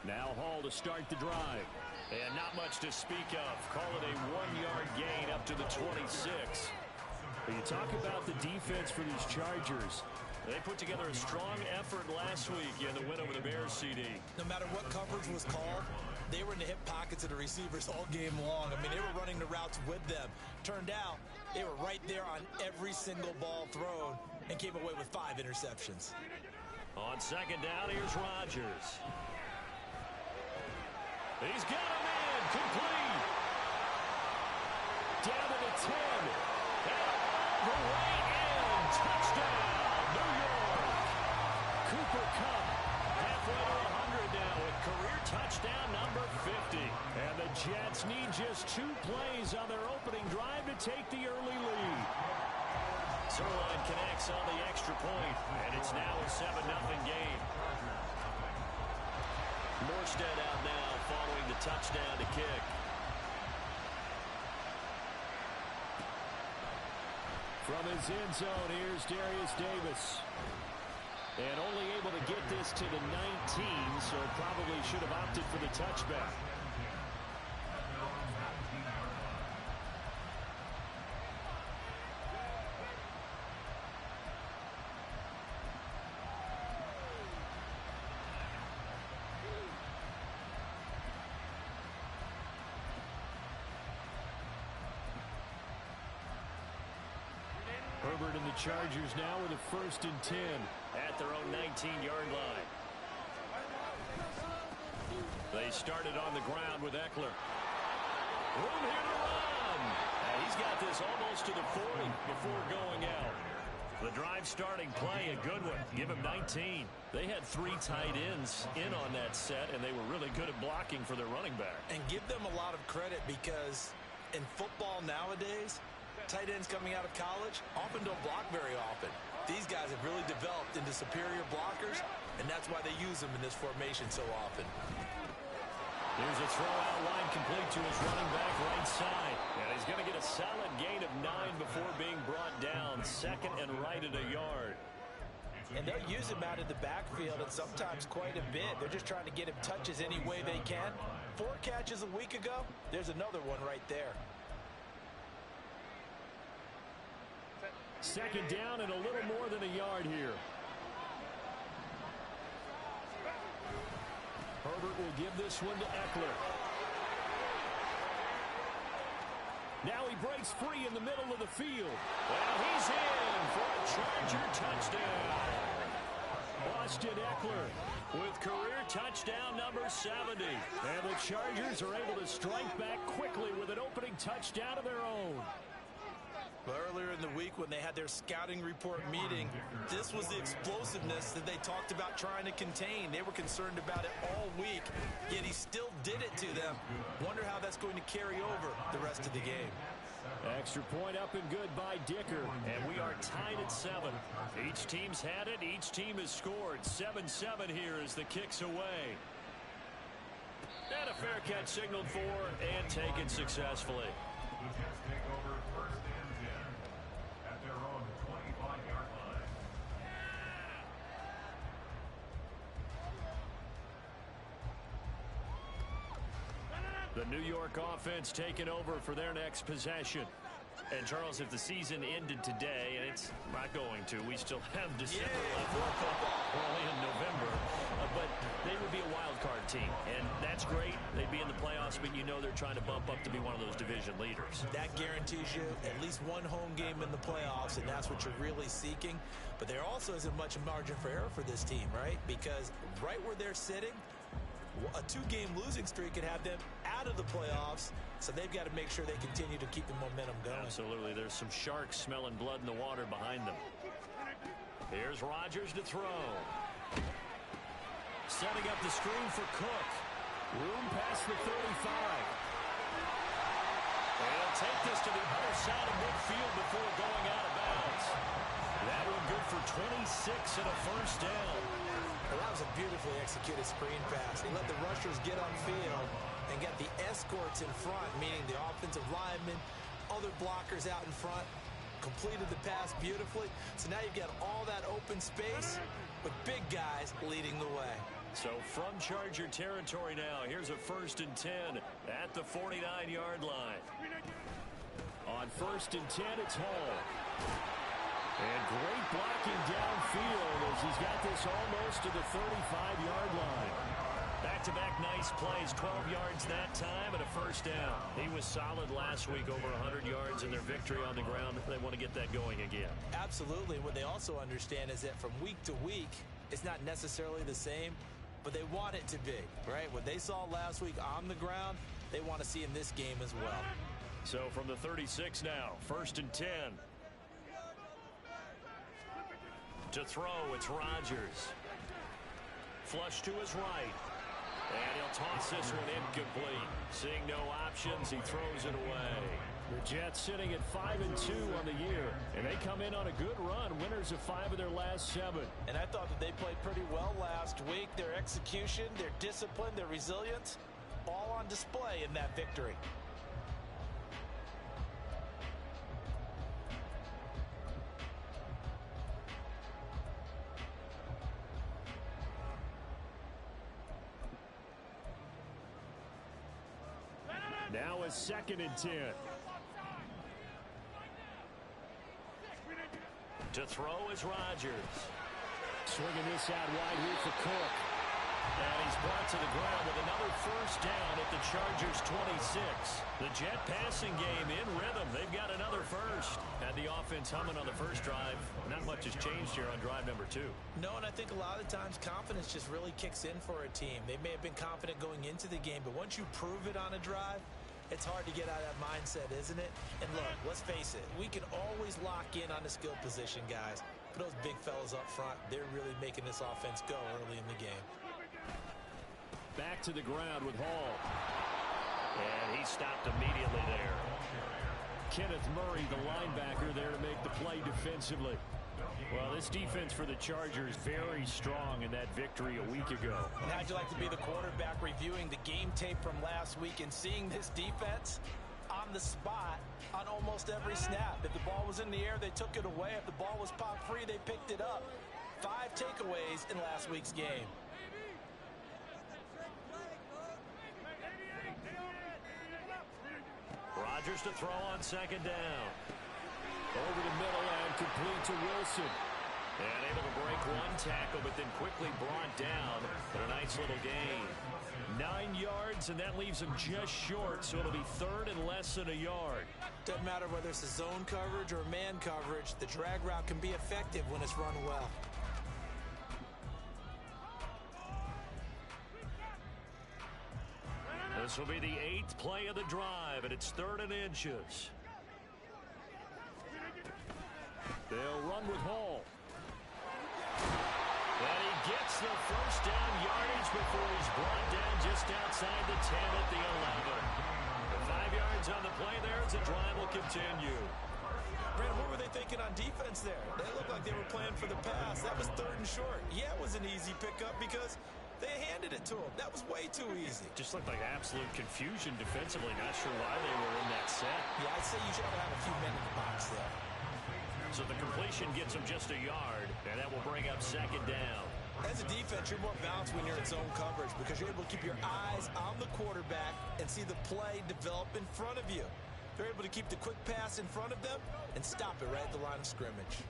Now Hall to start the drive. And not much to speak of. Call it a 1-yard gain up to the 26. But you talk about the defense for these Chargers. They put together a strong effort last week in the win over the Bears, CD. No matter what coverage was called, they were in the hip pockets of the receivers all game long. I mean, they were running the routes with them. Turned out, they were right there on every single ball thrown and came away with 5 interceptions. On second down, here's Rodgers. He's got him in. Complete. Down to the 10. And all the way in. Touchdown, New York. Cooper Kupp Halfway to 100 now with career touchdown number 50. And the Jets need just 2 plays on their opening drive to take the early lead. Zerline connects on the extra point, and it's now a 7-0 game. Morstead out now following the touchdown to kick. From his end zone, here's Darius Davis. And only able to get this to the 19, so probably should have opted for the touchback. Herbert and the Chargers now with a 1st and 10. At their own 19-yard line. They started on the ground with Eckler. Room here to run. He's got this almost to the 40 before going out. The drive starting play, a good one. Give him 19. They had 3 tight ends in on that set, and they were really good at blocking for their running back. And give them a lot of credit because in football nowadays, tight ends coming out of college often don't block very often. These guys have really developed into superior blockers, and that's why they use them in this formation so often. Here's a throw out line complete to his running back right side. And he's going to get a solid gain of 9 before being brought down. 2nd and right at a yard. And they'll use him out in the backfield and sometimes quite a bit. They're just trying to get him touches any way they can. 4 catches a week ago. There's another one right there. 2nd down and a little more than a yard here. Herbert will give this one to Eckler. Now he breaks free in the middle of the field. Well, he's in for a Charger touchdown. Austin Eckler with career touchdown number 70. And the Chargers are able to strike back quickly with an opening touchdown of their own. Well, earlier in the week when they had their scouting report meeting, this was the explosiveness that they talked about trying to contain. They were concerned about it all week, yet he still did it to them. Wonder how that's going to carry over the rest of the game. Extra point up and good by Dicker. And we are tied at 7. Each team's had it. Each team has scored. 7-7 here as the kick's away. And a fair catch signaled for and taken successfully. The New York offense taking over for their next possession. And, Charles, if the season ended today, and it's not going to, we still have December left, early in November, but they would be a wild card team, and that's great. They'd be in the playoffs, but you know they're trying to bump up to be one of those division leaders. That guarantees you at least one home game in the playoffs, and that's what you're really seeking. But there also isn't much margin for error for this team, right? Because right where they're sitting, a 2-game losing streak could have them out of the playoffs, so they've got to make sure they continue to keep the momentum going. Absolutely. There's some sharks smelling blood in the water behind them. Here's Rodgers to throw. Setting up the screen for Cook. Room past the 35. They'll take this to the other side of midfield before going out of bounds. That one good for 26 and a 1st down. Well, that was a beautifully executed screen pass. They let the rushers get upfield and got the escorts in front, meaning the offensive linemen, other blockers out in front, completed the pass beautifully. So now you've got all that open space with big guys leading the way. So from Charger territory now, here's a 1st and 10 at the 49-yard line. On 1st and 10, it's Hall. And great blocking downfield as he's got this almost to the 35-yard line. Back-to-back nice plays, 12 yards that time and a 1st down. He was solid last week, over 100 yards in their victory on the ground. They want to get that going again. Absolutely. What they also understand is that from week to week, it's not necessarily the same, but they want it to be, right? What they saw last week on the ground, they want to see in this game as well. So from the 36 now, 1st and 10. To throw, it's Rodgers. Flush to his right. And he'll toss this one incomplete. Seeing no options, he throws it away. The Jets sitting at 5-2 on the year, and they come in on a good run, winners of 5 of their last 7. And I thought that they played pretty well last week. Their execution, their discipline, their resilience, all on display in that victory. Now a 2nd and 10. To throw is Rodgers. Swinging this out wide here for Cook. And he's brought to the ground with another 1st down at the Chargers 26. The Jet passing game in rhythm. They've got another 1st. Had the offense humming on the 1st drive. Not much has changed here on drive number 2. No, and I think a lot of times confidence just really kicks in for a team. They may have been confident going into the game, but once you prove it on a drive, it's hard to get out of that mindset, isn't it? And look, let's face it, we can always lock in on the skill position, guys. But those big fellas up front, they're really making this offense go early in the game. Back to the ground with Hall. And he stopped immediately there. Kenneth Murray, the linebacker, there to make the play defensively. Well, this defense for the Chargers very strong in that victory a week ago. And how'd you like to be the quarterback reviewing the game tape from last week and seeing this defense on the spot on almost every snap? If the ball was in the air, they took it away. If the ball was pop free, they picked it up. 5 takeaways in last week's game. Rodgers to throw on 2nd down. Over the middle and complete to Wilson. And able to break one tackle, but then quickly brought down. But a nice little gain. 9 yards, and that leaves him just short, so it'll be 3rd and less than a yard. Doesn't matter whether it's a zone coverage or man coverage, the drag route can be effective when it's run well. This will be the 8th play of the drive, and it's 3rd and inches. They'll run with Hall. And he gets the 1st down yardage before he's brought down just outside the 10 at the 11. 5 yards on the play there as the drive will continue. Brandon, what were they thinking on defense there? They looked like they were playing for the pass. That was 3rd and short. Yeah, it was an easy pickup because they handed it to him. That was way too easy. Just looked like absolute confusion defensively. Not sure why they were in that set. Yeah, I'd say you should have a few men in the box there. So the completion gets him just a yard, and that will bring up 2nd down. As a defense, you're more balanced when you're in zone coverage because you're able to keep your eyes on the quarterback and see the play develop in front of you. They're able to keep the quick pass in front of them and stop it right at the line of scrimmage.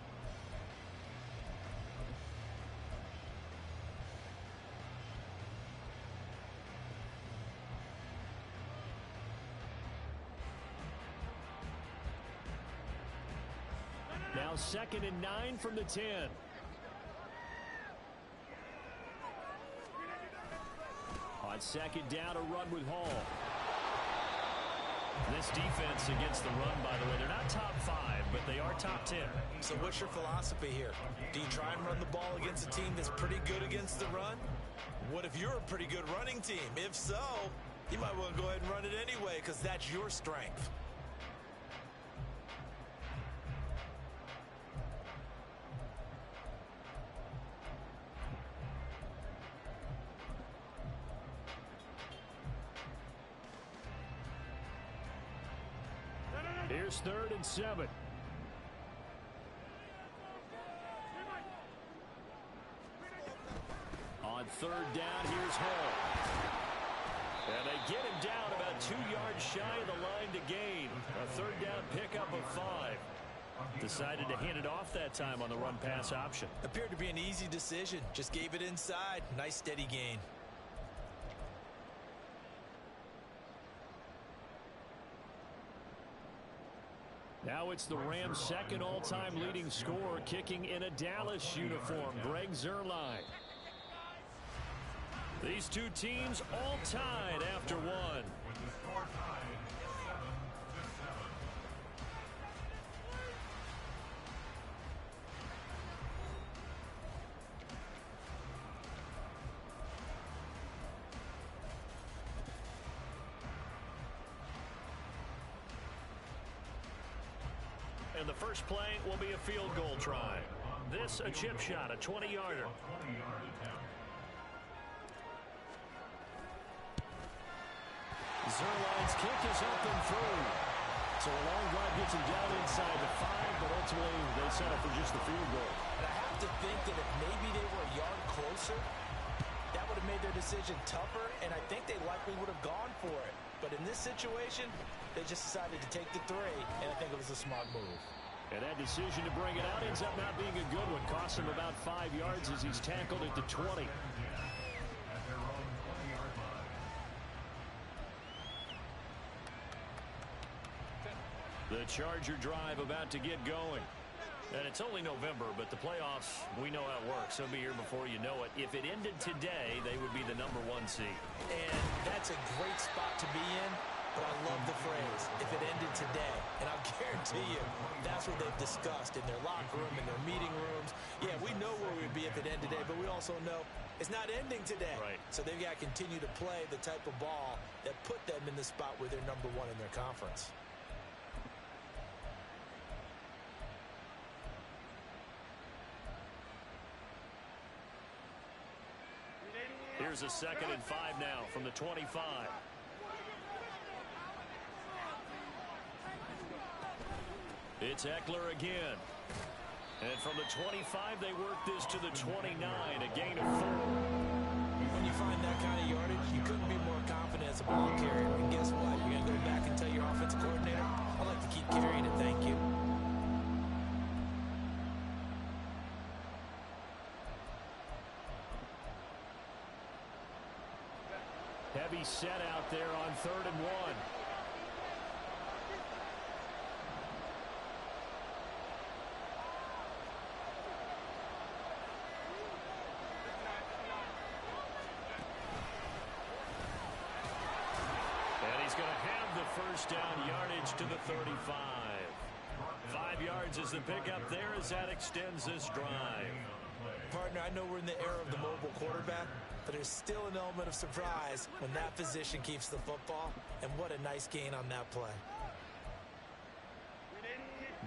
Now 2nd and 9 from the 10. On 2nd down, a run with Hall. This defense against the run, by the way, they're not top 5, but they are top 10. So what's your philosophy here? Do you try and run the ball against a team that's pretty good against the run? What if you're a pretty good running team? If so, you might want to go ahead and run it anyway because that's your strength. Here's 3rd and 7. On third down. Here's Hall. And they get him down about 2 yards shy of the line to gain. A third down pickup of 5. Decided to hand it off that time on the run-pass option. Appeared to be an easy decision. Just gave it inside. Nice steady gain. Now it's the Rams' second all-time leading scorer, kicking in a Dallas uniform, Greg Zuerlein. These two teams all tied after one. And the first play will be a field goal try. This a chip shot, a 20-yarder. Zuerlein's kick is up and through. So a long drive gets him down inside the 5, but ultimately they settle for just the field goal. And I have to think that if maybe they were a yard closer, that would have made their decision tougher, and I think they likely would have gone for it. But in this situation, they just decided to take the 3, and I think it was a smart move. And that decision to bring it out ends up not being a good one. Costs him about 5 yards as he's tackled at the 20. The Charger drive about to get going. And it's only November, but the playoffs, we know how it works. They'll be here before you know it. If it ended today, they would be the #1 seed. And that's a great spot to be in, but I love the phrase, if it ended today. And I'll guarantee you, that's what they've discussed in their locker room, in their meeting rooms. Yeah, we know where we'd be if it ended today, but we also know it's not ending today. Right. So they've got to continue to play the type of ball that put them in the spot where they're #1 in their conference. Here's a 2nd and 5 now from the 25. It's Ekeler again. And from the 25, they work this to the 29, a gain of 4. When you find that kind of yardage, you couldn't be more confident as a ball carrier. And guess what? You're going to go back and tell your offensive coordinator, I'd like to keep carrying it, thank you. Heavy set out there on 3rd and 1. And he's going to have the first down, yardage to the 35. 5 yards is the pickup there as that extends this drive. Partner, I know we're in the era of the mobile quarterback, but there's still an element of surprise when that position keeps the football, and what a nice gain on that play.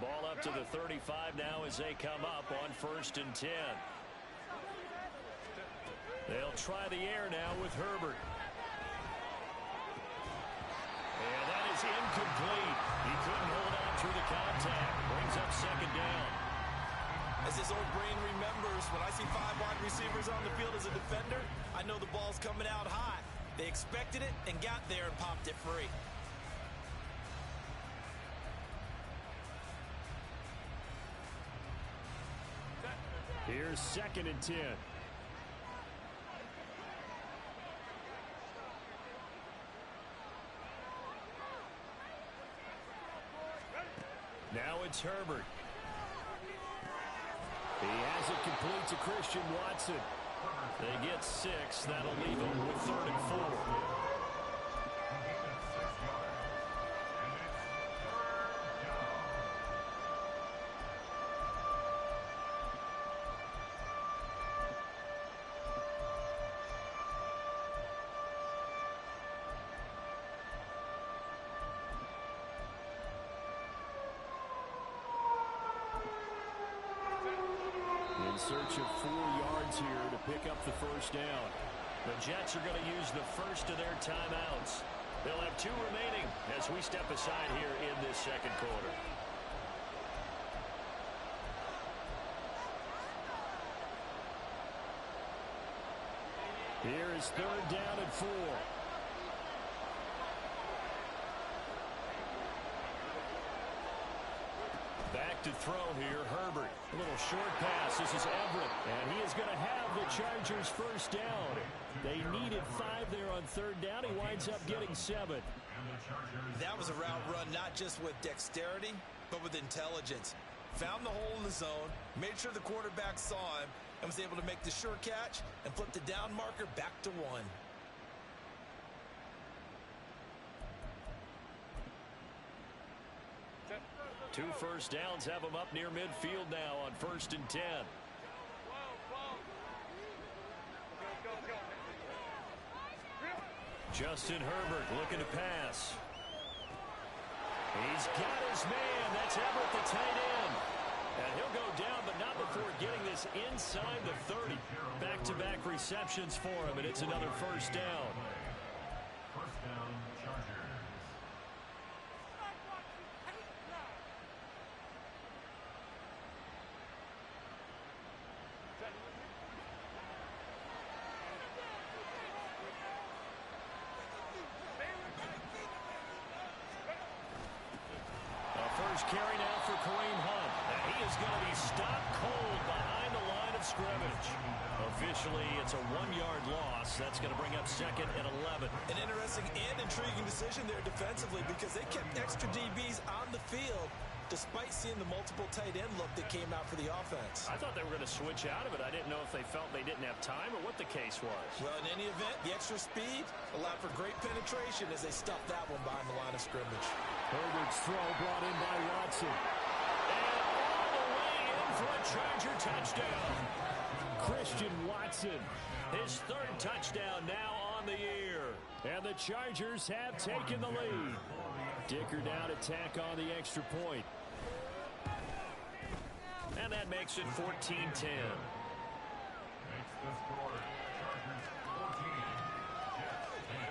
Ball up to the 35 now as they come up on 1st and 10. They'll try the air now with Herbert. And that is incomplete. He couldn't hold on through the contact. Brings up 2nd down. As this old brain remembers, when I see 5 wide receivers on the field as a defender, I know the ball's coming out high. They expected it and got there and popped it free. Here's 2nd and 10. Now it's Herbert. He has it complete to Christian Watson. They get 6. That'll leave them with 3rd and 4. In search of 4 yards here to pick up the first down. The Jets are going to use the first of their timeouts. They'll have 2 remaining as we step aside here in this 2nd quarter. Here is third down and 4. Back to throw here, Herbert. A little short pass. This is Everett. And he is going to have the Chargers first down. They needed 5 there on third down. He winds up getting 7. That was a route run not just with dexterity, but with intelligence. Found the hole in the zone, made sure the quarterback saw him, and was able to make the sure catch and flip the down marker back to 1. Two first downs have him up near midfield now on 1st and 10. Justin Herbert looking to pass. He's got his man. That's Everett, the tight end. And he'll go down, but not before getting this inside the 30. Back-to-back receptions for him, and it's another first down. First down, Chargers. First carry now for Kareem Hunt. And he is going to be stopped cold behind the line of scrimmage. Officially, it's a 1-yard loss. That's going to bring up 2nd and 11. An interesting and intriguing decision there defensively because they kept extra DBs on the field despite seeing the multiple tight end look that came out for the offense. I thought they were going to switch out of it. I didn't know if they felt they didn't have time or what the case was. Well, in any event, the extra speed allowed for great penetration as they stuffed that one behind the line of scrimmage. Herbert's throw brought in by Watson. And all the way in for a Charger touchdown. Christian Watson, his 3rd touchdown now on the year. And the Chargers have taken the lead. Dicker down to tack on the extra point. And that makes it 14-10. Makes the score. Chargers 14. Jets 10.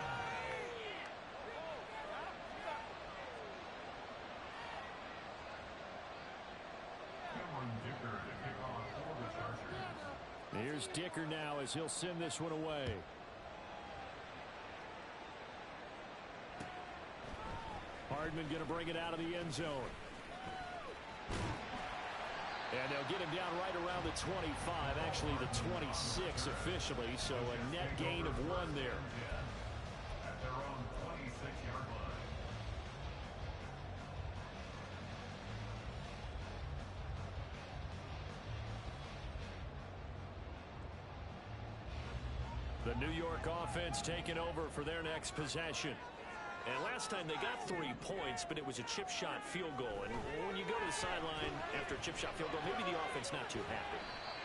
Cameron Dicker to kick off for the Chargers. Here's Dicker now as he'll send this one away. Hardman going to bring it out of the end zone. And they'll get him down right around the 25, actually the 26 officially, so a net gain of 1 there. At their own 26-yard line. The New York offense taking over for their next possession. And last time they got 3 points, but it was a chip shot field goal. And when you go to the sideline after a chip shot field goal, maybe the offense not too happy.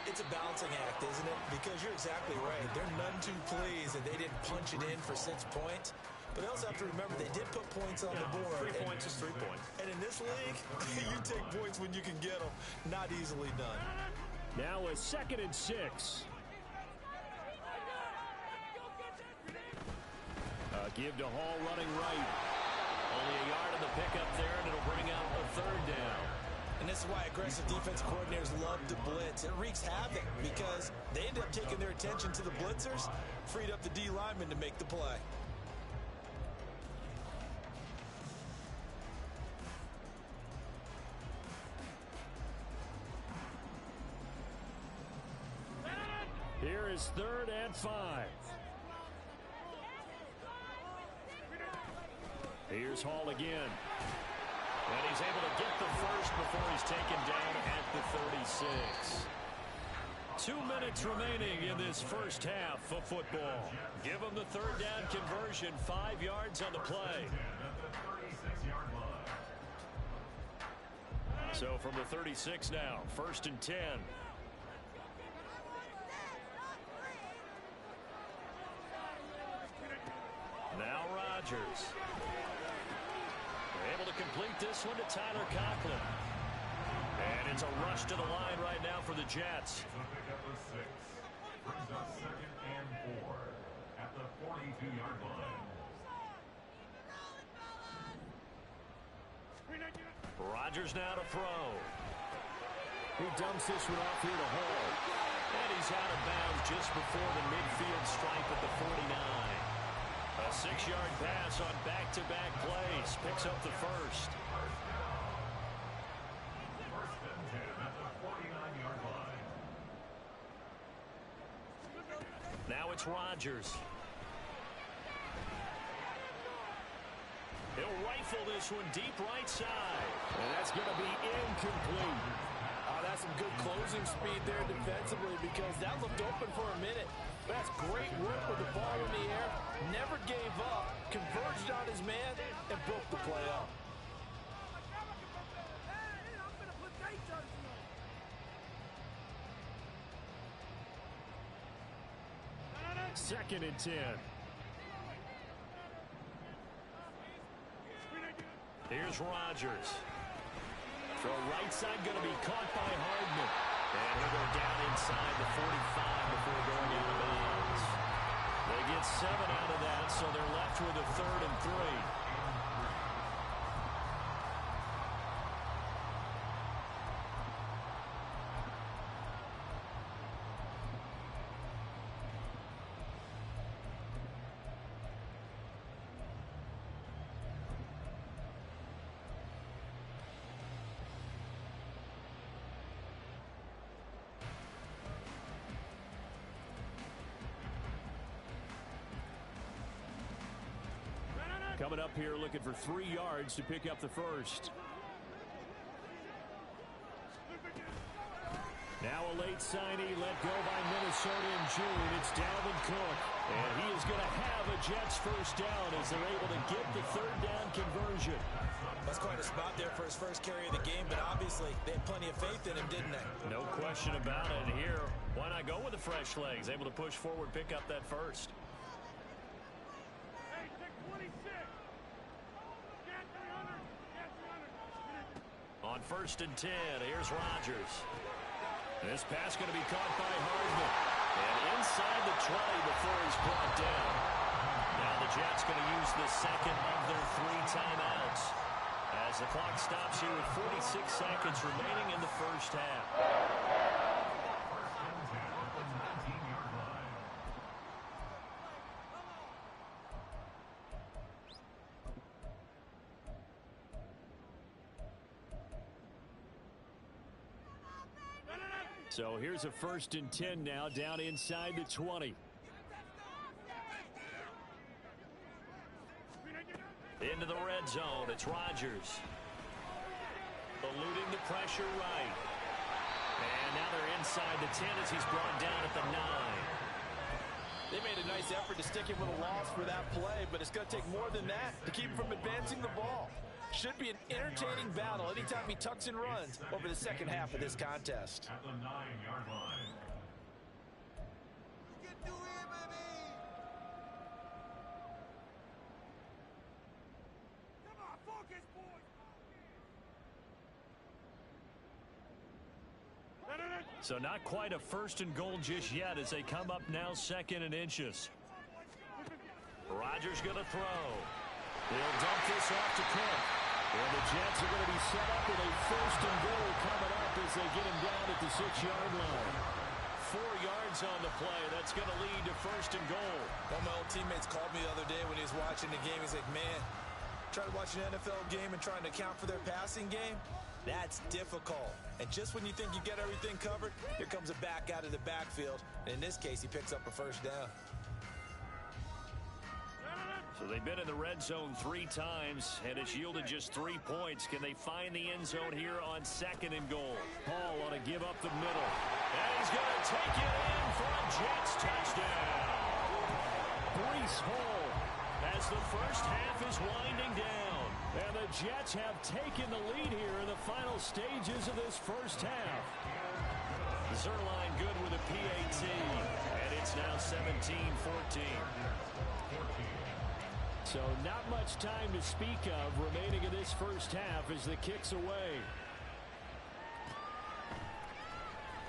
It's a balancing act, isn't it? Because you're exactly right. They're none too pleased that they didn't punch it in for 6 points. But they also have to remember they did put points on the board. 3 points is 3 points. And in this league, you take points when you can get them. Not easily done. Now a 2nd and 6. Give to Hall running right. Only a yard on the pickup there, and it'll bring out a 3rd down. And this is why aggressive defense coordinators love to blitz. It wreaks havoc because they end up taking their attention to the blitzers, freed up the D lineman to make the play. Here is 3rd and 5. Here's Hall again. And he's able to get the first before he's taken down at the 36. 2 minutes remaining in this first half of football. Give them the 3rd down conversion, 5 yards on the play. So from the 36 now, 1st and 10. Now Rodgers. Able to complete this one to Tyler Conklin. And it's a rush to the line right now for the Jets. So pick up a 6. Brings up 2nd and 4 at the 42-yard line. Rodgers now to throw. He dumps this one off here to Hall. And he's out of bounds just before the midfield stripe at the 49. A 6-yard pass on back-to-back plays. Picks up the first. First and 10 at the 49-yard line. Now it's Rodgers. He'll rifle this one deep right side. And that's going to be incomplete. Oh, that's some good closing speed there defensively because that looked open for a minute. That's great work with the ball in the air. Never gave up, converged on his man, and broke the play up. Second and 10. Here's Rodgers. Throw right side going to be caught by Hardman. And he'll go down inside the 45 before going out of bounds. They get 7 out of that, so they're left with a 3rd and 3. Coming up here looking for 3 yards to pick up the first. Now a late signee let go by Minnesota in June. It's Dalvin Cook. And he is going to have a Jets first down as they're able to get the 3rd down conversion. That's quite a spot there for his first carry of the game, but obviously they had plenty of faith in him, didn't they? No question about it. And here, why not go with the fresh legs? Able to push forward, pick up that first. On 1st and 10, here's Rodgers. This pass going to be caught by Hardman. And inside the 20 before he's brought down. Now the Jets going to use the second of their 3 timeouts. As the clock stops here with 46 seconds remaining in the first half. First and 10 at the 19-yard line. So here's a 1st and 10 now down inside the 20. Into the red zone. It's Rodgers. Eluding the pressure right. And now they're inside the 10 as he's brought down at the 9. They made a nice effort to stick him with a loss for that play, but it's going to take more than that to keep him from advancing the ball. Should be an entertaining battle anytime he tucks and runs over the second half of this contest. At the 9-yard line. You can do it, baby! Come on, focus, boys! So not quite a 1st and goal just yet as they come up now 2nd and inches. Rodgers going to throw. They'll dump this off to Cook. And the Jets are going to be set up with a 1st and goal coming up as they get him down at the 6-yard line. 4 yards on the play. That's going to lead to 1st and goal. One of my old teammates called me the other day when he was watching the game. He's like, man, trying to watch an NFL game and trying to account for their passing game, that's difficult. And just when you think you get everything covered, here comes a back out of the backfield. And in this case, he picks up a 1st down. So they've been in the red zone 3 times, and it's yielded just 3 points. Can they find the end zone here on 2nd and goal? Hall on a give up the middle. And he's going to take it in for a Jets touchdown. Breece Hall as the first half is winding down. And the Jets have taken the lead here in the final stages of this first half. Zuerlein good with a PAT, and it's now 17-14. So not much time to speak of remaining in this first half as the kick's away.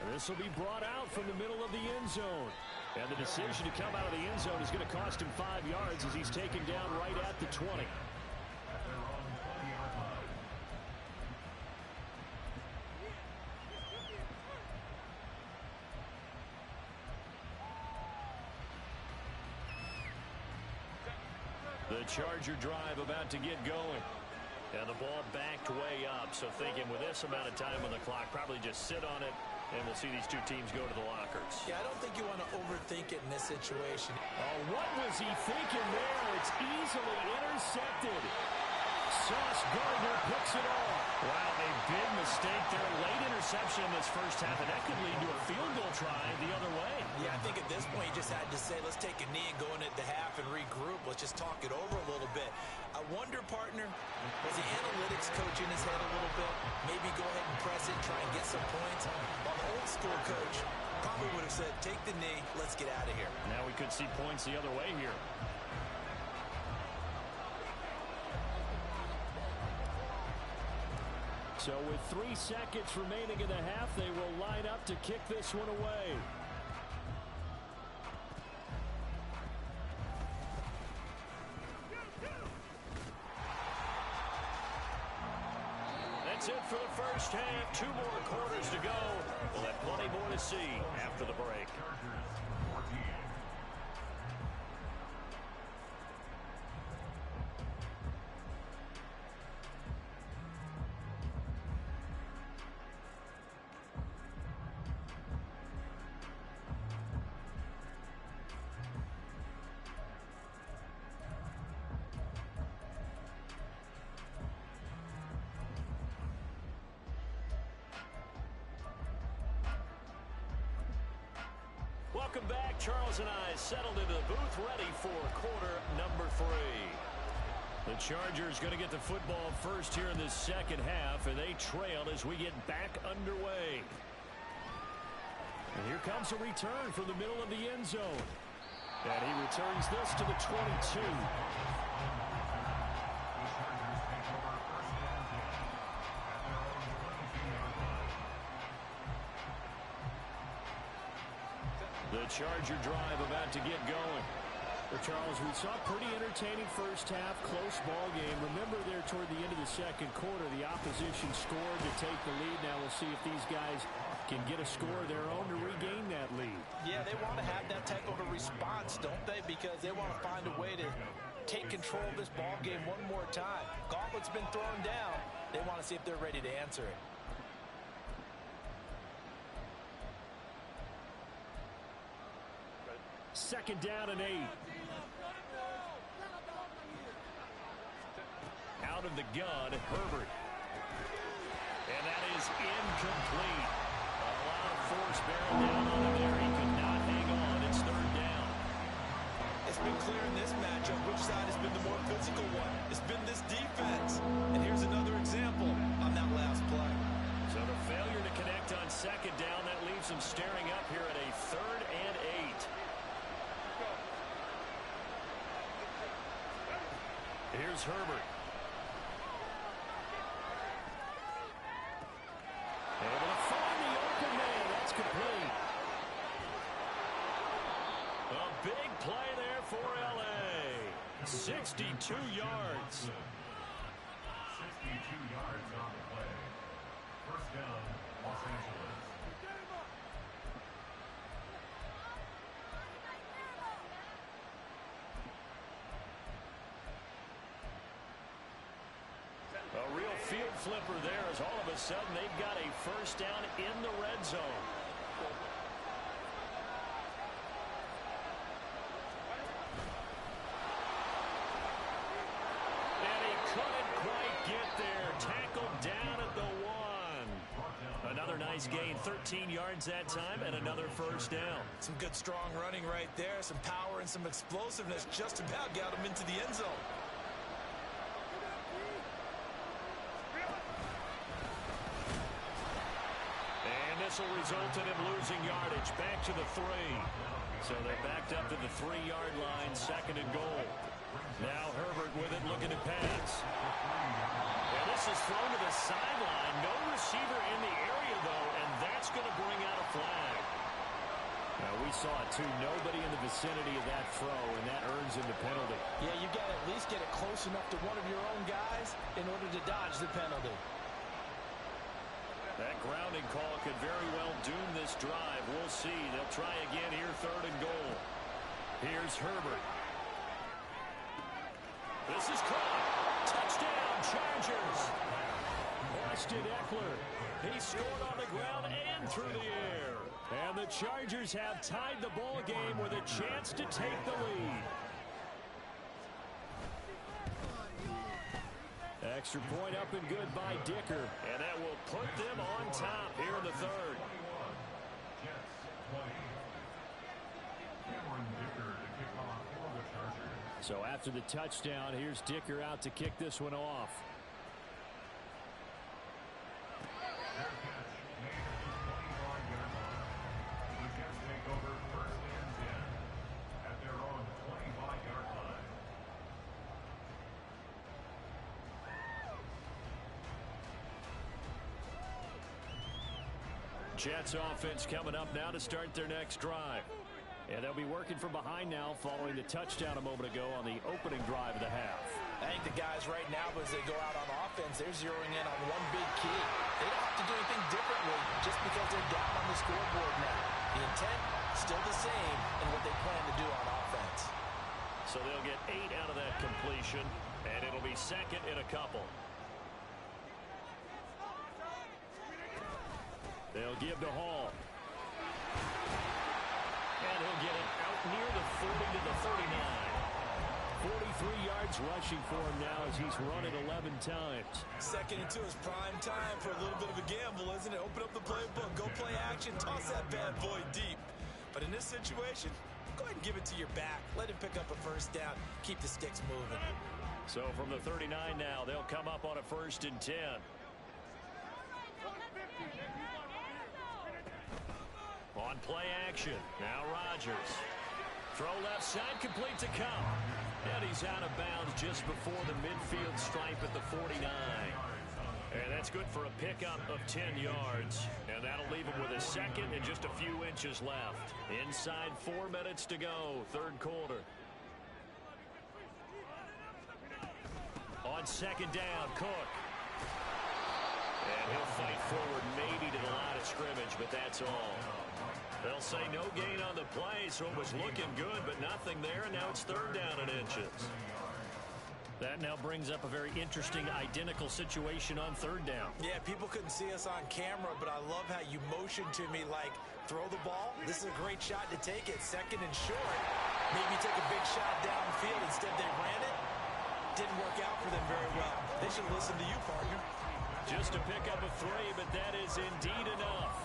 And this will be brought out from the middle of the end zone. And the decision to come out of the end zone is going to cost him 5 yards as he's taken down right at the 20. The Charger drive about to get going. And the ball backed way up. So thinking with this amount of time on the clock, probably just sit on it, and we'll see these two teams go to the lockers. Yeah, I don't think you want to overthink it in this situation. Oh, what was he thinking there? It's easily intercepted. Sauce Gardner picks it off. Wow, a big mistake there. Late interception in this first half, and that could lead to a field goal try the other way. Yeah, I think at this point you just had to say, let's take a knee and go into the half and regroup. Let's just talk it over a little bit. I wonder, partner, was the analytics coach in his head a little bit? Maybe go ahead and press it, try and get some points. While the old school coach probably would have said, take the knee, let's get out of here. Now we could see points the other way here. So with 3 seconds remaining in the half, they will line up to kick this one away. That's it for the first half. 2 more quarters to go. We'll have plenty more to see after the break. Welcome back. Charles and I settled into the booth, ready for quarter number 3. The Chargers going to get the football first here in this second half, and they trail as we get back underway. And here comes a return from the middle of the end zone. And he returns this to the 22. The Charger drive about to get going. Well, Charles, we saw a pretty entertaining first half, close ball game. Remember there toward the end of the second quarter, the opposition scored to take the lead. Now we'll see if these guys can get a score of their own to regain that lead. Yeah, they want to have that type of a response, don't they? Because they want to find a way to take control of this ball game one more time. Gauntlet's been thrown down. They want to see if they're ready to answer it. Second down and 8. Out of the gun, Herbert. And that is incomplete. A lot of force bearing down on him there. He could not hang on. It's third down. It's been clear in this matchup which side has been the more physical one. It's been this defense. And here's another example on that last play. So the failure to connect on second down, that leaves them staring up here at a third and 8. Here's Herbert. Able to find the open man. That's complete. A big play there for L.A. 62 yards. 62 yards on the play. First down, Los Angeles. A real field flipper there as all of a sudden they've got a first down in the red zone. And he couldn't quite get there. Tackled down at the 1. Another nice gain, 13 yards that time, and another first down. Some good strong running right there. Some power and some explosiveness just about got him into the end zone. This will result in him losing yardage. Back to the 3. So they're backed up to the 3-yard line, second and goal. Now Herbert with it, looking to pass. And this is thrown to the sideline. No receiver in the area, though, and that's going to bring out a flag. Now we saw it, too. Nobody in the vicinity of that throw, and that earns him the penalty. Yeah, you got to at least get it close enough to one of your own guys in order to dodge the penalty. That grounding call could very well doom this drive. We'll see. They'll try again here, third and goal. Here's Herbert. This is caught. Touchdown, Chargers. Austin Eckler. He scored on the ground and through the air. And the Chargers have tied the ball game with a chance to take the lead. Extra point up and good by Dicker. And that will put them on top here in the third. So after the touchdown, here's Dicker out to kick this one off. Jets offense coming up now to start their next drive. And they'll be working from behind now following the touchdown a moment ago on the opening drive of the half. I think the guys right now, as they go out on offense, they're zeroing in on one big key. They don't have to do anything differently just because they're down on the scoreboard now. The intent, still the same in what they plan to do on offense. So they'll get 8 out of that completion, and it'll be second in a couple. They'll give to Hall. And he'll get it out near the 40 to the 39. 43 yards rushing for him now as he's run it 11 times. Second and 2 is prime time for a little bit of a gamble, isn't it? Open up the playbook, go play action, toss that bad boy deep. But in this situation, go ahead and give it to your back. Let him pick up a first down. Keep the sticks moving. So from the 39 now, they'll come up on a 1st and 10. On play action, now Rodgers. Throw left side, complete to Cup. And he's out of bounds just before the midfield stripe at the 49. And that's good for a pickup of 10 yards. And that'll leave him with a second and just a few inches left. Inside 4 minutes to go, third quarter. On second down, Cook. And he'll fight forward maybe to the line of scrimmage, but that's all. They'll say no gain on the play, so it was looking good, but nothing there, and now it's third down and inches. That now brings up a very interesting identical situation on third down. Yeah, people couldn't see us on camera, but I love how you motioned to me like, throw the ball. This is a great shot to take it. Second and short. Maybe take a big shot downfield. Instead, they ran it. Didn't work out for them very well. They should listen to you, partner. Just to pick up a 3, but that is indeed enough.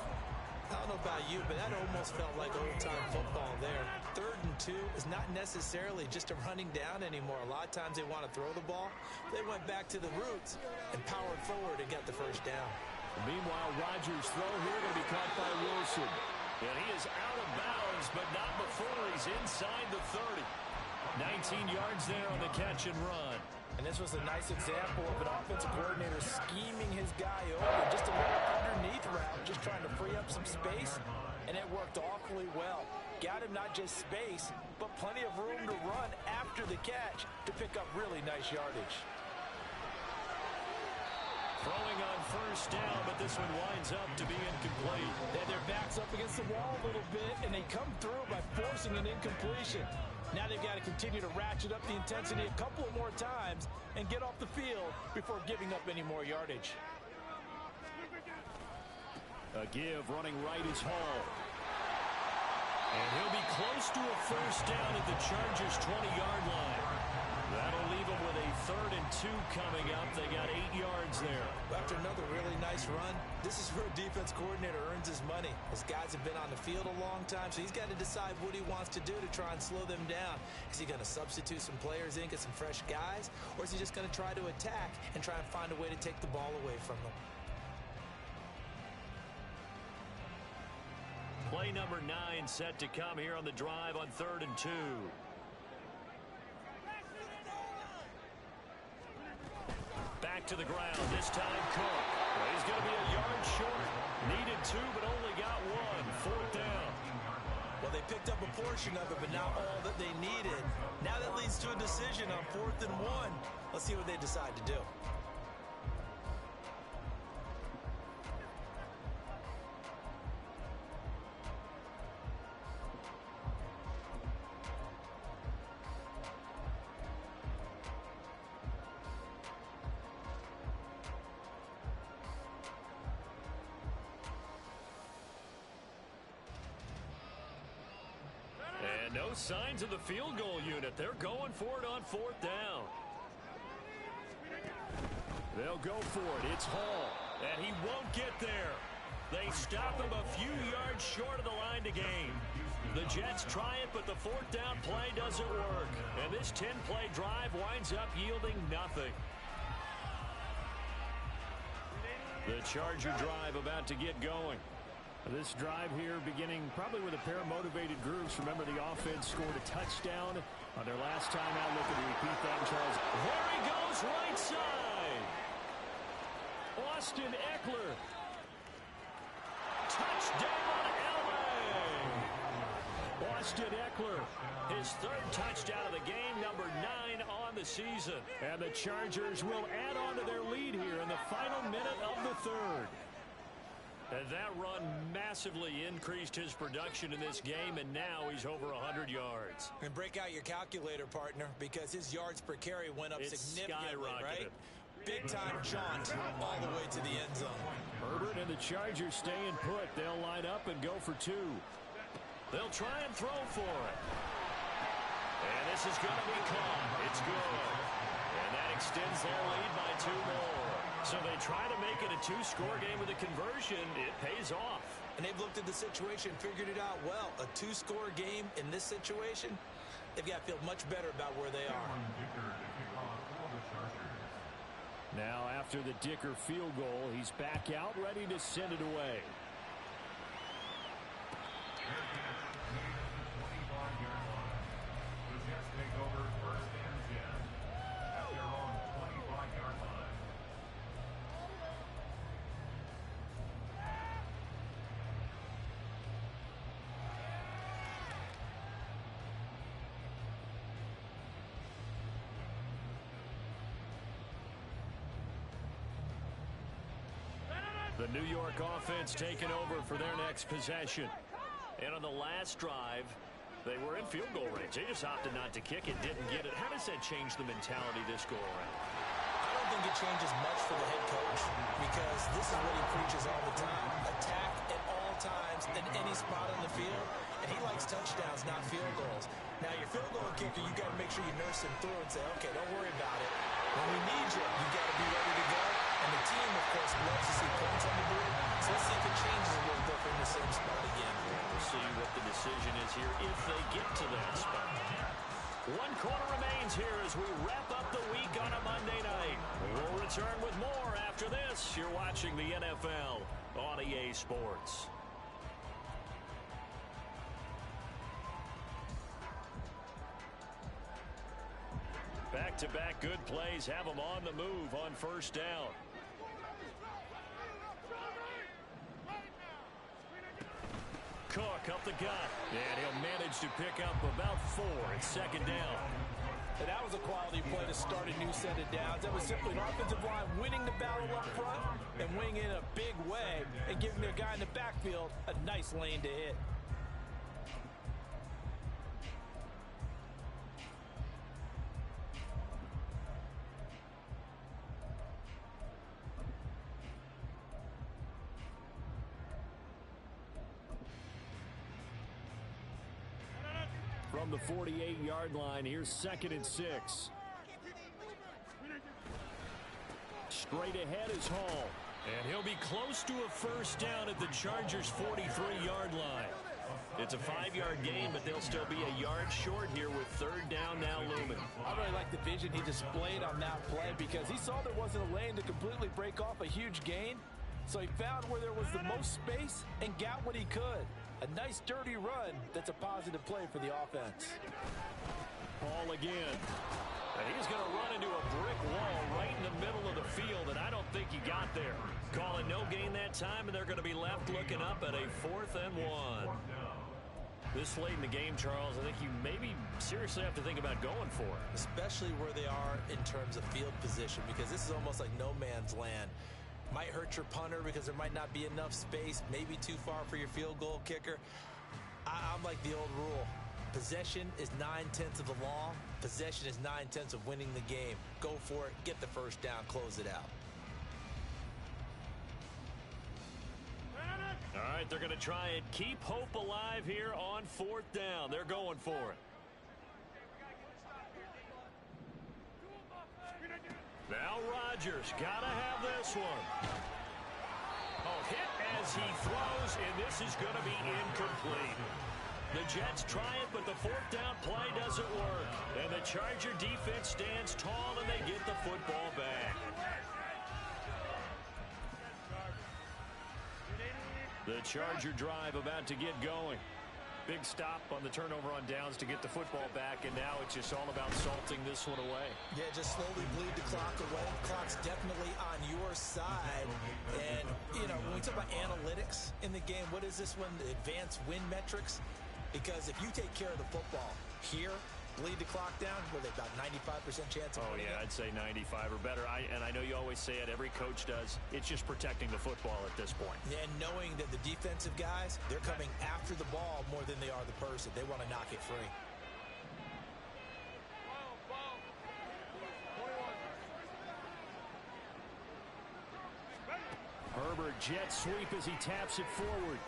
I don't know about you, but that almost felt like old-time football there. 3rd and 2 is not necessarily just a running down anymore. A lot of times they want to throw the ball. They went back to the roots and powered forward and got the first down. Meanwhile, Rodgers' throw here going to be caught by Wilson. And he is out of bounds, but not before he's inside the 30. 19 yards there on the catch and run. And this was a nice example of an offensive coordinator scheming his guy over. Just a little underneath route, just trying to free up some space. And it worked awfully well. Got him not just space, but plenty of room to run after the catch to pick up really nice yardage. Throwing on first down, but this one winds up to be incomplete. They had their backs up against the wall a little bit, and they come through by forcing an incompletion. Now they've got to continue to ratchet up the intensity a couple of more times and get off the field before giving up any more yardage. A give running right is Hall. And he'll be close to a first down at the Chargers' 20-yard line. That'll leave them with a 3rd and 2 coming up. They got 8 yards there. After another really nice run, this is where a defense coordinator earns his money. Those guys have been on the field a long time, so he's got to decide what he wants to do to try and slow them down. Is he going to substitute some players in, get some fresh guys, or is he just going to try to attack and try and find a way to take the ball away from them? Play number 9 set to come here on the drive on 3rd and 2. Back to the ground, this time Cook. Well, he's going to be a yard short. Needed 2, but only got 1. 4th down. Well, they picked up a portion of it, but not all that they needed. Now that leads to a decision on 4th and 1. Let's see what they decide to do. And no signs of the field goal unit. They're going for it on 4th down. They'll go for it. It's Hall. And he won't get there. They stop him a few yards short of the line to gain. The Jets try it, but the 4th down play doesn't work. And this 10-play drive winds up yielding nothing. The Charger drive about to get going. This drive here beginning probably with a pair of motivated groups. Remember, the offense scored a touchdown on their last time out. Looking to repeat that, Charles. There he goes, right side. Austin Ekeler. Touchdown, LA. Austin Ekeler, his 3rd touchdown of the game, number 9 on the season. And the Chargers will add on to their lead here in the final minute of the 3rd. And that run massively increased his production in this game, and now he's over 100 yards. And break out your calculator, partner, because his yards per carry went up significantly, right? Big-time jaunt all the way to the end zone. Herbert and the Chargers staying put. They'll line up and go for 2. They'll try and throw for it. And this is going to be caught. It's good. And that extends their lead by 2 more. So they try to make it a 2-score game with a conversion. It pays off. And they've looked at the situation, figured it out well. A 2-score game in this situation, they've got to feel much better about where they are. Now after the Dicker field goal, he's back out ready to send it away. The Jets take over 1st and 10 at their own 25-yard line. The New York offense taking over for their next possession. And on the last drive, they were in field goal range. They just opted not to kick it, didn't get it. How does that change the mentality this go around? I don't think it changes much for the head coach, because this is what he preaches all the time. Attack at all times in any spot on the field, and he likes touchdowns, not field goals. Now, your field goal kicker, you got to make sure you nurse him through and say, okay, don't worry about it. When we need you, you got to be ready to go. And the team, of course, loves to see points on the board. So let's see if it changes a little bit from the same spot again. We'll see what the decision is here if they get to that spot. 1 quarter remains here as we wrap up the week on a Monday night. We'll return with more after this. You're watching the NFL on EA Sports. Back-to-back good plays have them on the move on 1st down. Cook up the gut, and he'll manage to pick up about 4 at 2nd down. And that was a quality play to start a new set of downs. That was simply an offensive line winning the battle up front and winning in a big way and giving their guy in the backfield a nice lane to hit. From the 48-yard line, here's 2nd and 6. Straight ahead is Hall. And he'll be close to a 1st down at the Chargers' 43-yard line. It's a 5-yard gain, but they'll still be a yard short here with 3rd down now looming. I really like the vision he displayed on that play, because he saw there wasn't a lane to completely break off a huge gain. So he found where there was the most space and got what he could. A nice dirty run that's a positive play for the offense. Hall again. And he's going to run into a brick wall right in the middle of the field, and I don't think he got there. Calling no gain that time, and they're going to be left looking up at a 4th and 1. This late in the game, Charles, I think you maybe seriously have to think about going for it. Especially where they are in terms of field position, because this is almost like no man's land. Might hurt your punter because there might not be enough space, maybe too far for your field goal kicker. I'm like the old rule. Possession is 9/10 of the law. Possession is 9/10 of winning the game. Go for it, get the 1st down, close it out. All right, right, they're going to try and keep hope alive here on 4th down. They're going for it. Now Rodgers got to have this one. Oh, hit as he throws, and this is going to be incomplete. The Jets try it, but the 4th down play doesn't work. And the Charger defense stands tall, and they get the football back. The Charger drive about to get going. Big stop on the turnover on downs to get the football back, and now it's just all about salting this one away. Yeah, just slowly bleed the clock away. Clock's definitely on your side. And, you know, when we talk about analytics in the game, what is this one? The advanced win metrics? Because if you take care of the football here, bleed the clock down, with about 95% chance of winning it. I'd say 95 or better. And I know you always say it, every coach does. It's just protecting the football at this point. And knowing that the defensive guys, they're coming after the ball more than they are the person. They want to knock it free. Herbert jet sweep as he taps it forward.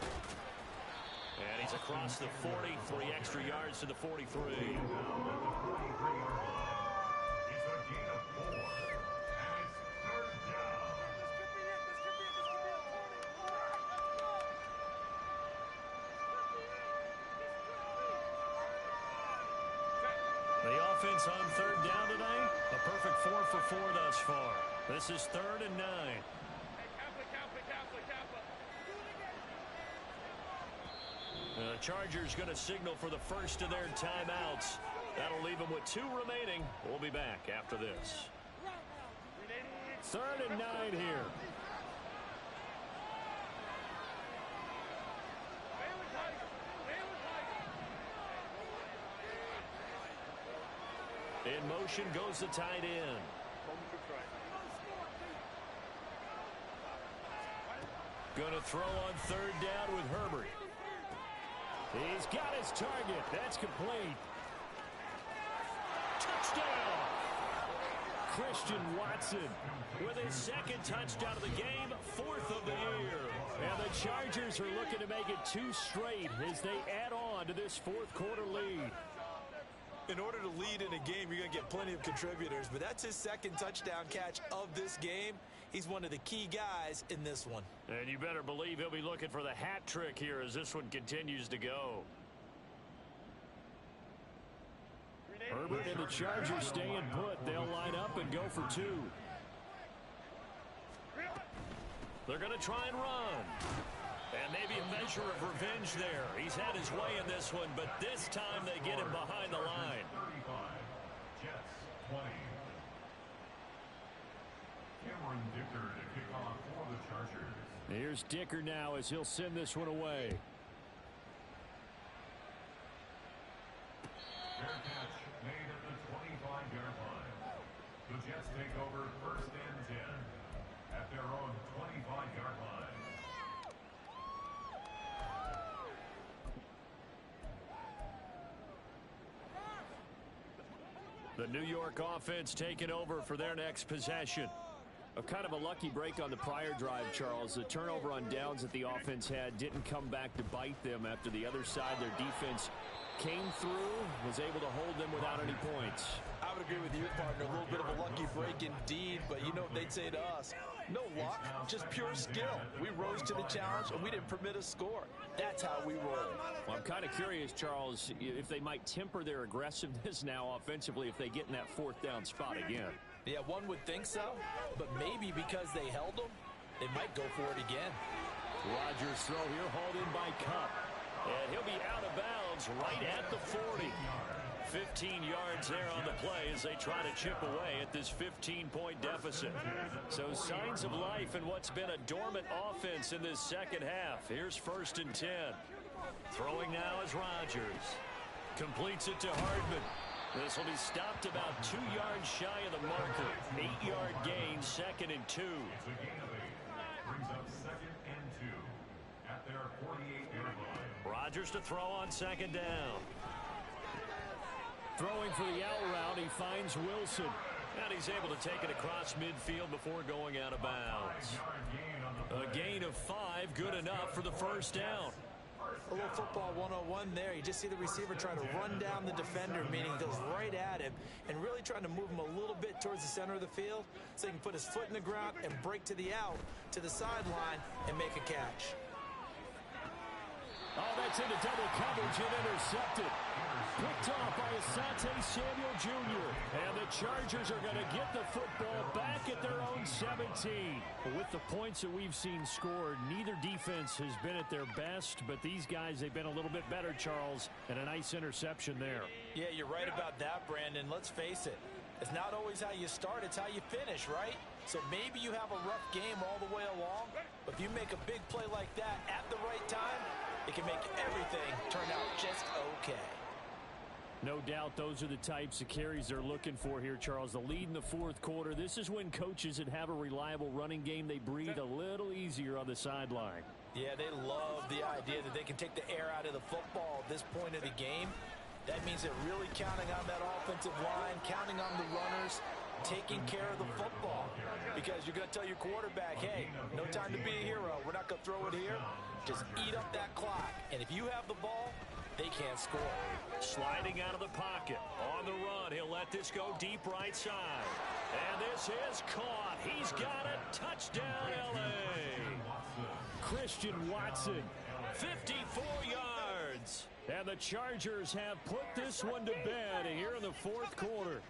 And he's across the 40, 3 extra yards to the 43. The offense on 3rd down today, a perfect 4 for 4 thus far. This is 3rd and 9. The Chargers going to signal for the first of their timeouts. That'll leave them with 2 remaining. We'll be back after this. 3rd and 9 here. In motion goes the tight end. Going to throw on 3rd down with Herbert. He's got his target. That's complete. Touchdown! Christian Watson with his 2nd touchdown of the game, 4th of the year. And the Chargers are looking to make it 2 straight as they add on to this 4th quarter lead. In order to lead in a game, you're going to get plenty of contributors, but that's his 2nd touchdown catch of this game. He's one of the key guys in this one. And you better believe he'll be looking for the hat trick here as this one continues to go. Herbert and the Chargers staying put. They'll line up and go for 2. They're going to try and run. And maybe a measure of revenge there. He's had his way in this one, but this time they get him behind the line. 35. Jets 20. Cameron Dicker to kick off for the Chargers. Here's Dicker now as he'll send this one away. Fair catch made at the 25-yard line. The Jets take over 1st and 10 at their own 25-yard line. The New York offense taking over for their next possession. A kind of a lucky break on the prior drive, Charles. The turnover on downs that the offense had didn't come back to bite them after the other side. Their defense came through, was able to hold them without any points. I would agree with you, partner. A little bit of a lucky break indeed, but you know what they'd say to us? No luck, just pure skill. We rose to the challenge, and we didn't permit a score. That's how we roll. Well, I'm kind of curious, Charles, if they might temper their aggressiveness now offensively if they get in that 4th down spot again. Yeah, one would think so, but maybe because they held them, they might go for it again. Rodgers throw here, hauled in by Kupp. And he'll be out of bounds right at the 40. 15 yards there on the play as they try to chip away at this 15-point deficit. So signs of life in what's been a dormant offense in this 2nd half. Here's 1st and 10. Throwing now is Rodgers. Completes it to Hardman. This will be stopped about 2 yards shy of the marker. 8-yard gain, 2nd and 2. It's a gain of 8. Brings up 2nd and 2 at their 48-yard line. Rodgers to throw on 2nd down. Throwing for the out route, he finds Wilson. And he's able to take it across midfield before going out of bounds. A gain of 5, good enough for the first down. A little football 101 there. You just see the receiver trying to run down the defender, meaning he goes right at him and really trying to move him a little bit towards the center of the field so he can put his foot in the ground and break to the out, to the sideline, and make a catch. Oh, that's into double coverage and intercepted. Picked off by Asante Samuel Jr. And the Chargers are going to get the football back at their own 17. With the points that we've seen scored, neither defense has been at their best, but these guys, they've been a little bit better, Charles, and a nice interception there. Yeah, you're right about that, Brandon. Let's face it. It's not always how you start, it's how you finish, right? So maybe you have a rough game all the way along, but if you make a big play like that at the right time, it can make everything turn out just okay. No doubt those are the types of carries they're looking for here, Charles. The lead in the fourth quarter. This is when coaches that have a reliable running game, they breathe a little easier on the sideline. Yeah, they love the idea that they can take the air out of the football at this point of the game. That means they're really counting on that offensive line, counting on the runners, taking care of the football. Because you're going to tell your quarterback, hey, no time to be a hero. We're not going to throw it here. Just eat up that clock. And if you have the ball, they can't score. Sliding out of the pocket. On the run, he'll let this go deep right side. And this is caught. He's got it. Touchdown, L.A. Christian Watson, 54 yards. And the Chargers have put this one to bed here in the fourth quarter.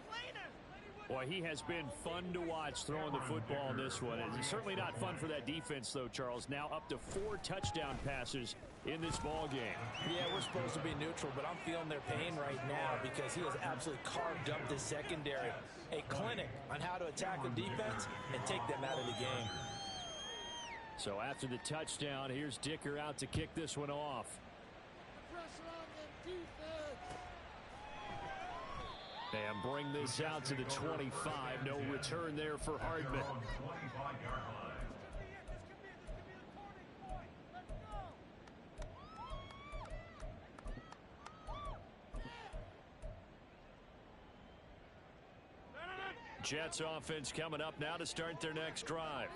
Boy, he has been fun to watch throwing the football in this one. It's certainly not fun for that defense, though, Charles. Now up to 4 touchdown passes in this ball game. Yeah, we're supposed to be neutral, but I'm feeling their pain right now because he has absolutely carved up the secondary. A clinic on how to attack the defense and take them out of the game. So after the touchdown, here's Dicker out to kick this one off. And bring this out to the 25. No return there for Hardman. Jets offense coming up now to start their next drive.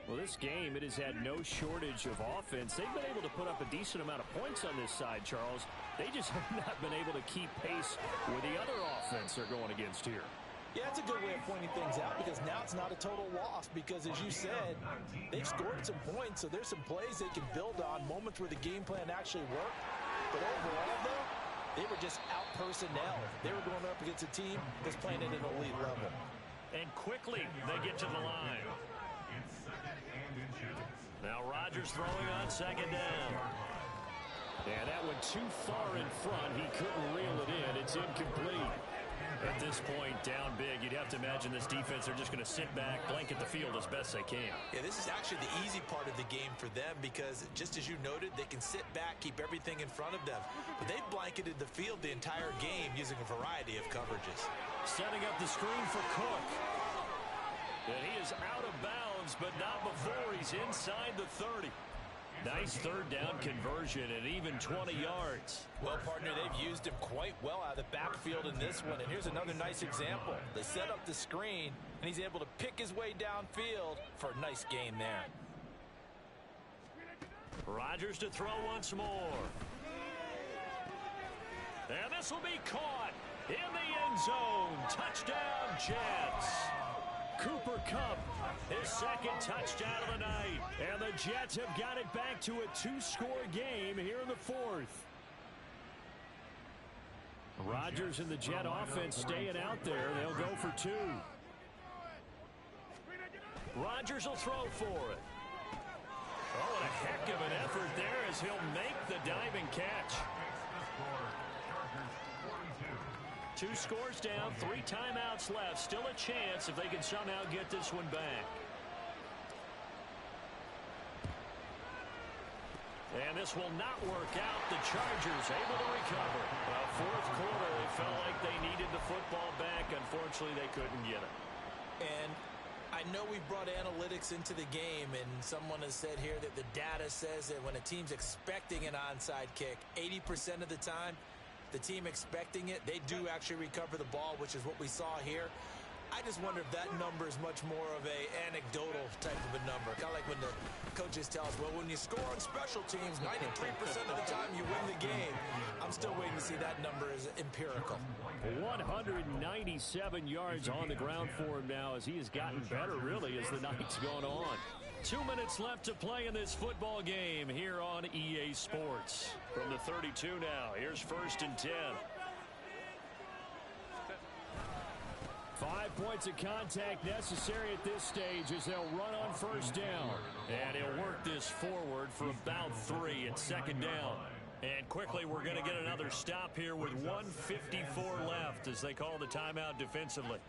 Well, this game, it has had no shortage of offense. They've been able to put up a decent amount of points on this side, Charles. They just have not been able to keep pace with the other offense they're going against here. Yeah, that's a good way of pointing things out because now it's not a total loss because, as you said, they've scored some points, so there's some plays they can build on, moments where the game plan actually worked. But overall, though, they were just out personnel. They were going up against a team that's playing at an elite level. And quickly, they get to the line. Now Rodgers throwing on second down. And that went too far in front. He couldn't reel it in. It's incomplete. At this point, down big, you'd have to imagine this defense, they're just going to sit back, blanket the field as best they can. Yeah, this is actually the easy part of the game for them because, just as you noted, they can sit back, keep everything in front of them. But they've blanketed the field the entire game using a variety of coverages. Setting up the screen for Cook. And he is out of bounds, but not before he's inside the 30. Nice third down conversion and even 20 yards. Well, partner, they've used him quite well out of the backfield in this one. And here's another nice example. They set up the screen, and he's able to pick his way downfield for a nice gain there. Rodgers to throw once more. And this will be caught in the end zone. Touchdown, Jets. Cooper Kupp, his second touchdown of the night. And the Jets have got it back to a 2-score game here in the fourth. Rodgers and the Jet offense staying out there. They'll go for 2. Rodgers will throw for it. Oh, and a heck of an effort there as he'll make the diving catch. 2 scores down, 3 timeouts left. Still a chance if they can somehow get this one back. And this will not work out. The Chargers able to recover. Well, fourth quarter, they felt like they needed the football back. Unfortunately, they couldn't get it. And I know we brought analytics into the game, and someone has said here that the data says that when a team's expecting an onside kick, 80% of the time, the team expecting it, they do actually recover the ball, which is what we saw here. I just wonder if that number is much more of a anecdotal type of a number. Kind of like when the coaches tell us, well, when you score on special teams, 93% of the time you win the game. I'm still waiting to see that number is empirical. 197 yards on the ground for him now as he has gotten better, really, as the night's gone on. 2 minutes left to play in this football game here on EA Sports. From the 32 now, here's 1st and 10. 5 points of contact necessary at this stage as they'll run on 1st down. And he'll work this forward for about 3 at 2nd down. And quickly we're going to get another stop here with 1:54 left as they call the timeout defensively.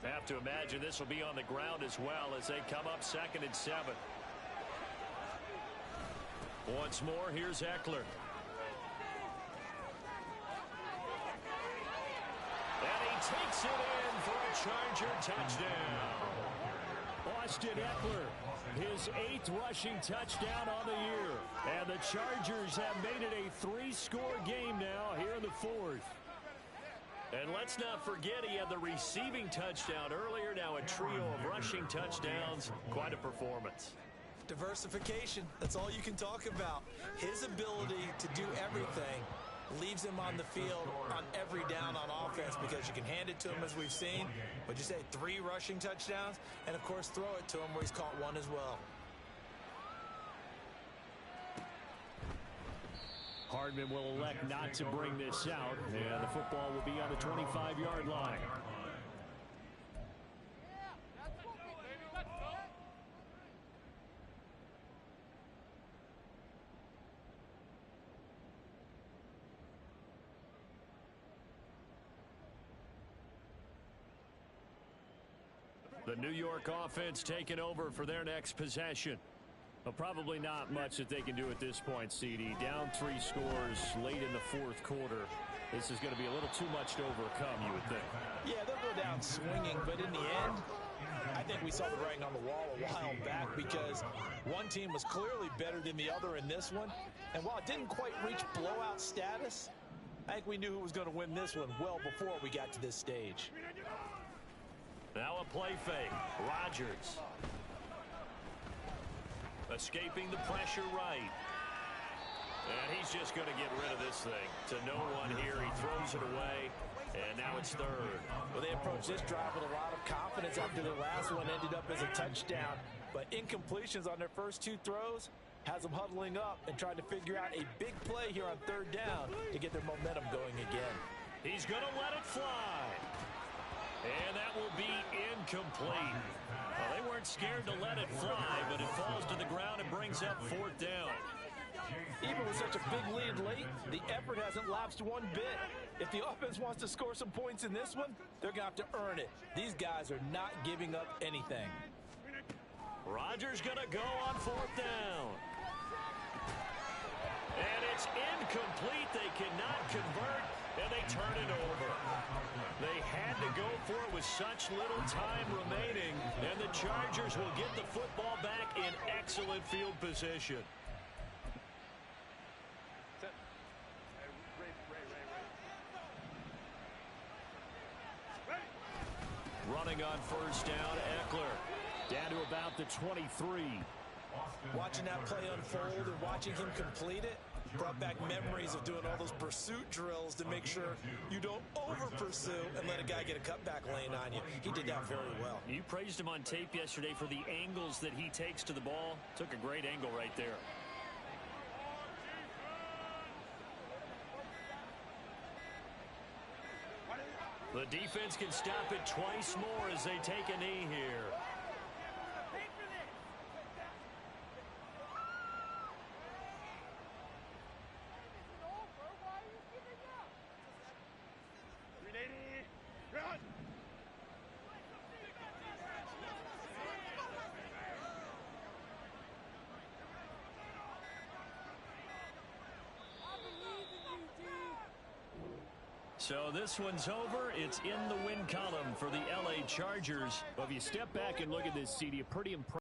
I have to imagine this will be on the ground as well as they come up 2nd and 7. Once more, here's Eckler. And he takes it in for a Charger touchdown. Austin Eckler, his 8th rushing touchdown on the year. And the Chargers have made it a 3-score game now here in the 4th. And let's not forget he had the receiving touchdown earlier. Now a trio of rushing touchdowns. Quite a performance. Diversification, that's all you can talk about. His ability to do everything leaves him on the field on every down on offense because you can hand it to him as we've seen. But you say 3 rushing touchdowns and, of course, throw it to him where he's caught 1 as well. Hardman will elect not to bring this out, and the football will be on the 25-yard line. The New York offense taking over for their next possession. Well, probably not much that they can do at this point, CD. Down 3 scores late in the 4th quarter. This is going to be a little too much to overcome, you would think. Yeah, they'll go down swinging, but in the end, I think we saw the writing on the wall a while back because one team was clearly better than the other in this one. And while it didn't quite reach blowout status, I think we knew who was going to win this one well before we got to this stage. Now a play fake. Rodgers. Escaping the pressure right. And he's just going to get rid of this thing. To no one here. He throws it away. And now it's 3rd. Well, they approached this drive with a lot of confidence after their last one ended up as a touchdown. But incompletions on their first 2 throws has them huddling up and trying to figure out a big play here on 3rd down to get their momentum going again. He's going to let it fly. And that will be incomplete. Well, they weren't scared to let it fly, but it falls to the ground and brings up 4th down. Even with such a big lead late, the effort hasn't lapsed one bit. If the offense wants to score some points in this one, they're going to have to earn it. These guys are not giving up anything. Rodgers going to go on 4th down. And it's incomplete. They cannot convert, and they turn it over. They had to go for it with such little time remaining, and the Chargers will get the football back in excellent field position. Running on 1st down, Eckler down to about the 23. Watching that play unfold and watching him complete it brought back memories of doing all those pursuit drills to make sure you don't over-pursue and let a guy get a cutback lane on you. He did that very well. You praised him on tape yesterday for the angles that he takes to the ball. Took a great angle right there. The defense can stop it twice more as they take a knee here. So this one's over. It's in the win column for the LA Chargers. Well, if you step back and look at this, CD, a pretty impressive